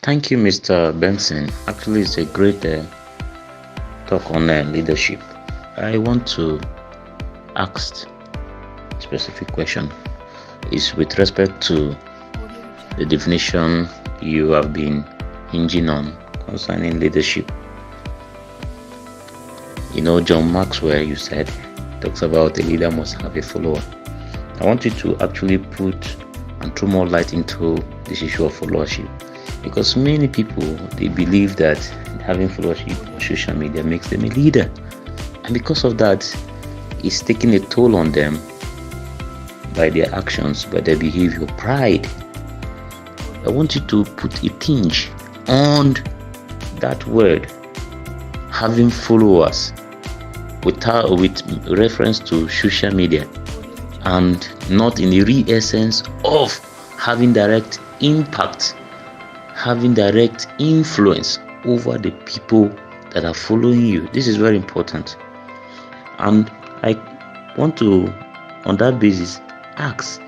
Thank you, Mr. Benson. Actually, it's a great talk on leadership. I want to ask a specific question. Is with respect to the definition you have been hinging on concerning leadership. John Maxwell, you said, talks about a leader must have a follower. I want you to actually put and throw more light into this issue of followership, because many people, they believe that having followership on social media makes them a leader, and because of that, it's taking a toll on them by their actions, by their behavior, pride. I want you to put a tinge on that word, having followers, with reference to social media, and not in the real essence of having direct impact, having direct influence over the people that are following you. This is very important. And I want to, on that basis, ask,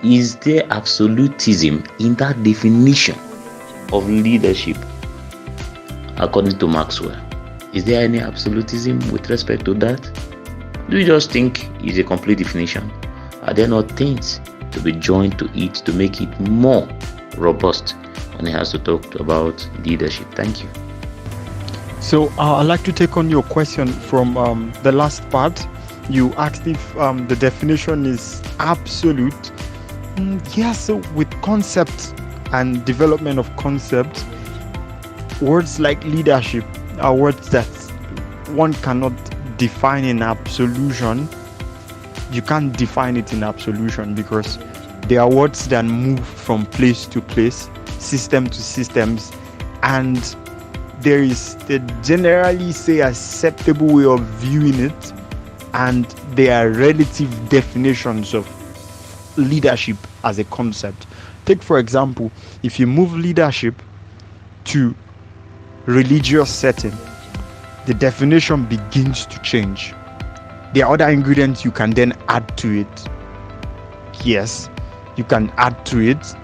is there absolutism in that definition of leadership according to Maxwell? Is there any absolutism with respect to that? Do you just think it's a complete definition? Are there not things to be joined to it to make it more robust when it has to talk about leadership? Thank you. So I'd like to take on your question from the last part. You asked if the definition is absolute. Yes, so with concepts and development of concepts, words like leadership are words that one cannot define in absolution. You can't define it in absolution because they are words that move from place to place, system to systems, and there is the generally say acceptable way of viewing it, and there are relative definitions of leadership as a concept. Take, for example, if you move leadership to religious setting, the definition begins to change. There are other ingredients you can then add to it. Yes, you can add to it.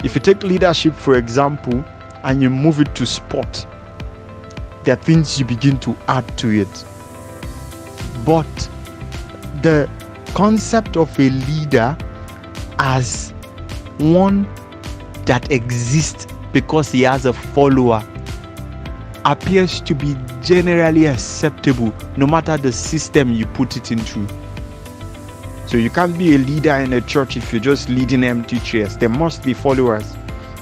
If you take leadership, for example, and you move it to sport, there are things you begin to add to it. But the concept of a leader as one that exists because he has a follower appears to be generally acceptable no matter the system you put it into. So you can't be a leader in a church if you're just leading empty chairs. There must be followers.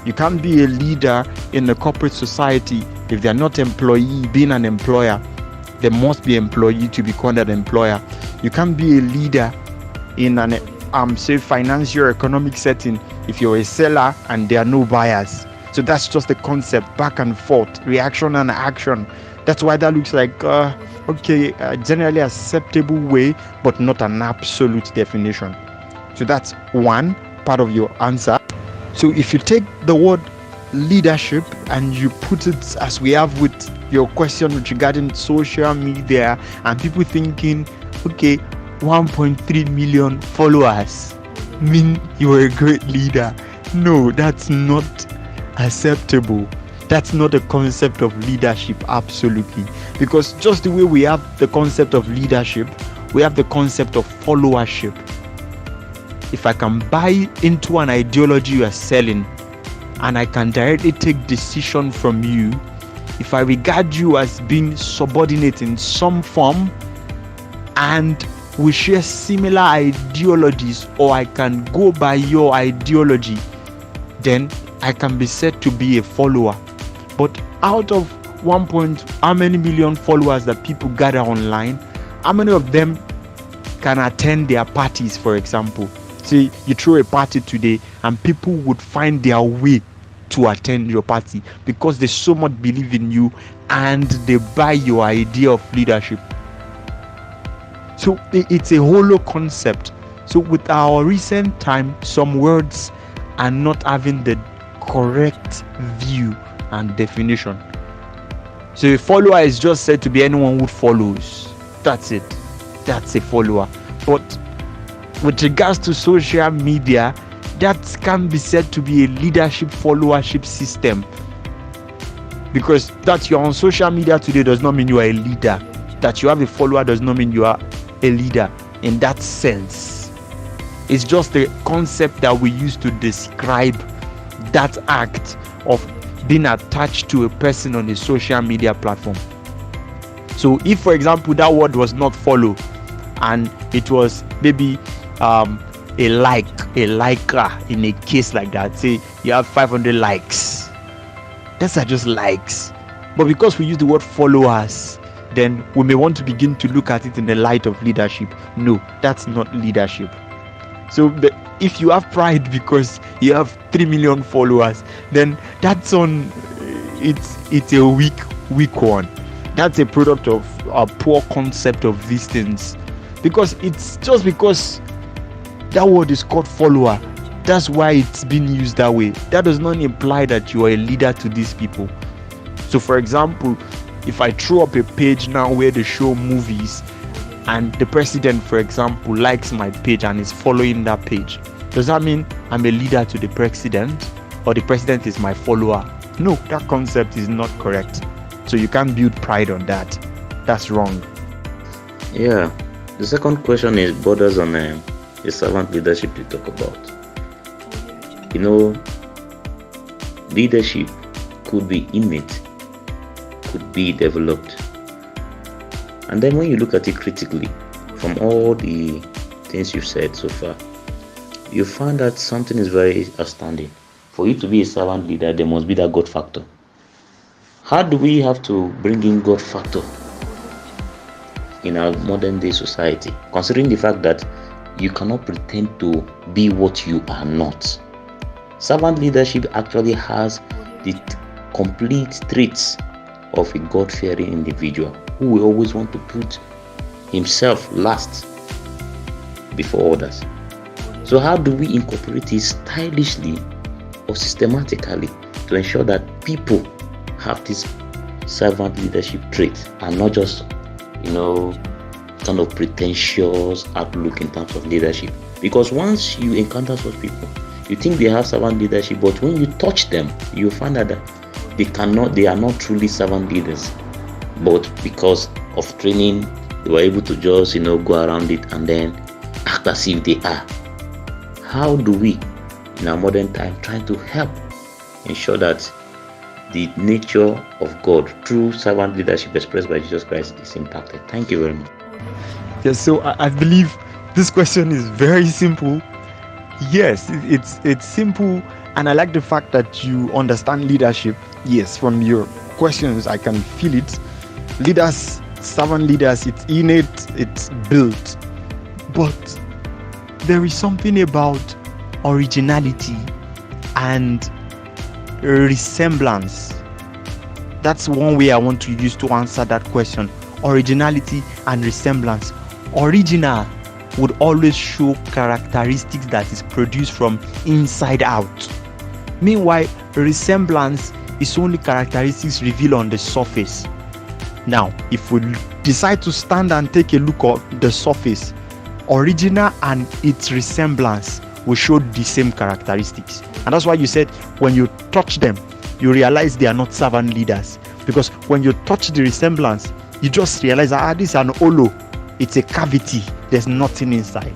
You can't be a leader in a corporate society if they're not employee being an employer. There must be employee to be called an employer. You can't be a leader in an say financial or economic setting if you're a seller and there are no buyers. So that's just the concept, back and forth, reaction and action. That's why that looks like generally acceptable way, but not an absolute definition. So that's one part of your answer. So if you take the word leadership and you put it as we have with your question regarding social media and people thinking, 1.3 million followers mean you are a great leader. No, that's not acceptable. That's not a concept of leadership, absolutely. Because just the way we have the concept of leadership, we have the concept of followership. If I can buy into an ideology you are selling and I can directly take decision from you, if I regard you as being subordinate in some form and we share similar ideologies, or I can go by your ideology, then I can be said to be a follower. But out of how many million followers that people gather online, how many of them can attend their parties, for example? See, you throw a party today and people would find their way to attend your party because they so much believe in you and they buy your idea of leadership. So it's a hollow concept. So with our recent time, some words are not having the correct view and definition. So a follower is just said to be anyone who follows. That's it. That's a follower. But with regards to social media, that can be said to be a leadership followership system. Because that you're on social media today does not mean you are a leader. That you have a follower does not mean you are a leader in that sense. It's just the concept that we use to describe that act of being attached to a person on a social media platform. So if, for example, that word was not follow and it was maybe a liker in a case like that, say you have 500 likes, those are just likes. But because we use the word followers, then we may want to begin to look at it in the light of leadership. No, that's not leadership. So if you have pride because you have 3 million followers, then that's it's a weak one. That's a product of a poor concept of these things. Because it's just because that word is called follower, that's why it's being used that way. That does not imply that you are a leader to these people. So for example, if I throw up a page now where they show movies and the president, for example, likes my page and is following that page, does that mean I'm a leader to the president or the president is my follower? No, that concept is not correct. So you can't build pride on that. That's wrong. Yeah, the second question is borders on the servant leadership you talk about. Leadership could be innate, could be developed. And then when you look at it critically, from all the things you've said so far, you find that something is very outstanding. For you to be a servant leader, there must be that God factor. How do we have to bring in God factor in our modern day society, considering the fact that you cannot pretend to be what you are not? Servant leadership actually has the complete traits of a God-fearing individual who will always want to put himself last before others. So how do we incorporate it stylishly or systematically to ensure that people have this servant leadership trait and not just kind of pretentious outlook in terms of leadership? Because once you encounter such people, you think they have servant leadership, but when you touch them, you find that they are not truly servant leaders. But because of training, they were able to just go around it and then act as if they are. How do we in our modern time try to help ensure that the nature of God through servant leadership expressed by Jesus Christ is impacted? Thank you very much. Yes, so I believe this question is very simple. Yes, it's simple, and I like the fact that you understand leadership. Yes, from your questions I can feel it. Servant leaders, it's innate, it's built. But there is something about originality and resemblance. That's one way I want to use to answer that question. Originality and resemblance. Original would always show characteristics that is produced from inside out. Meanwhile, resemblance is only characteristics revealed on the surface. Now, if we decide to stand and take a look at the surface, original and its resemblance will show the same characteristics. And that's why you said when you touch them, you realize they are not servant leaders. Because when you touch the resemblance, you just realize this is an holo. It's a cavity. There's nothing inside.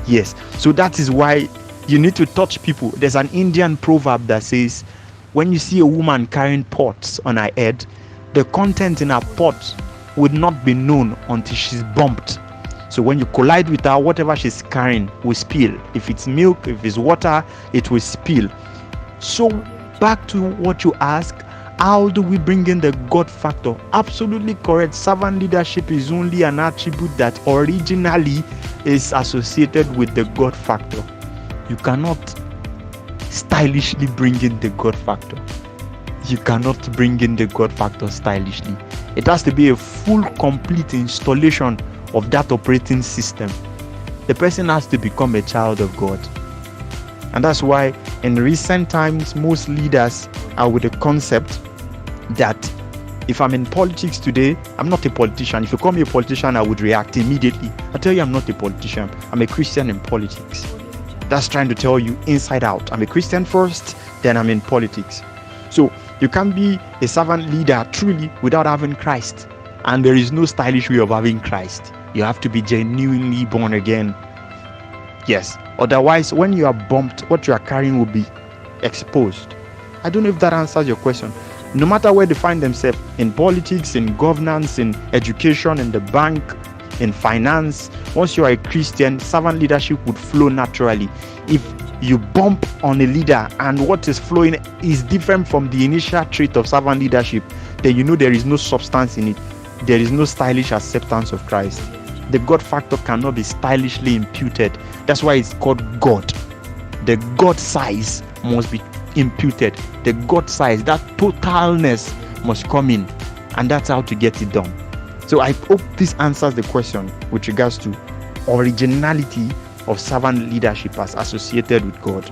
Yes. So that is why you need to touch people. There's an Indian proverb that says, when you see a woman carrying pots on her head, the content in her pot would not be known until she's bumped. So when you collide with her, whatever she's carrying will spill. If it's milk, if it's water, it will spill. So back to what you ask, how do we bring in the God factor? Absolutely correct. Servant leadership is only an attribute that originally is associated with the God factor. You cannot stylishly bring in the God factor. You cannot bring in the God factor stylishly. It has to be a full, complete installation of that operating system. The person has to become a child of God. And that's why in recent times, most leaders are with the concept that if I'm in politics today, I'm not a politician. If you call me a politician, I would react immediately. I tell you I'm not a politician. I'm a Christian in politics. That's trying to tell you inside out. I'm a Christian first, then I'm in politics. So You can't be a servant leader truly without having Christ. And there is no stylish way of having Christ. You have to be genuinely born again. Yes. Otherwise, when you are bumped, what you are carrying will be exposed. I don't know if that answers your question. No matter where they find themselves, in politics, in governance, in education, in the bank, in finance, once you are a Christian, servant leadership would flow naturally. If you bump on a leader and what is flowing is different from the initial trait of servant leadership, then you know there is no substance in it. There is no stylish acceptance of Christ. The God factor cannot be stylishly imputed. That's why it's called God. The God size must be imputed. The God size, that totalness must come in. And that's how to get it done. So I hope this answers the question with regards to originality of servant leadership as associated with God.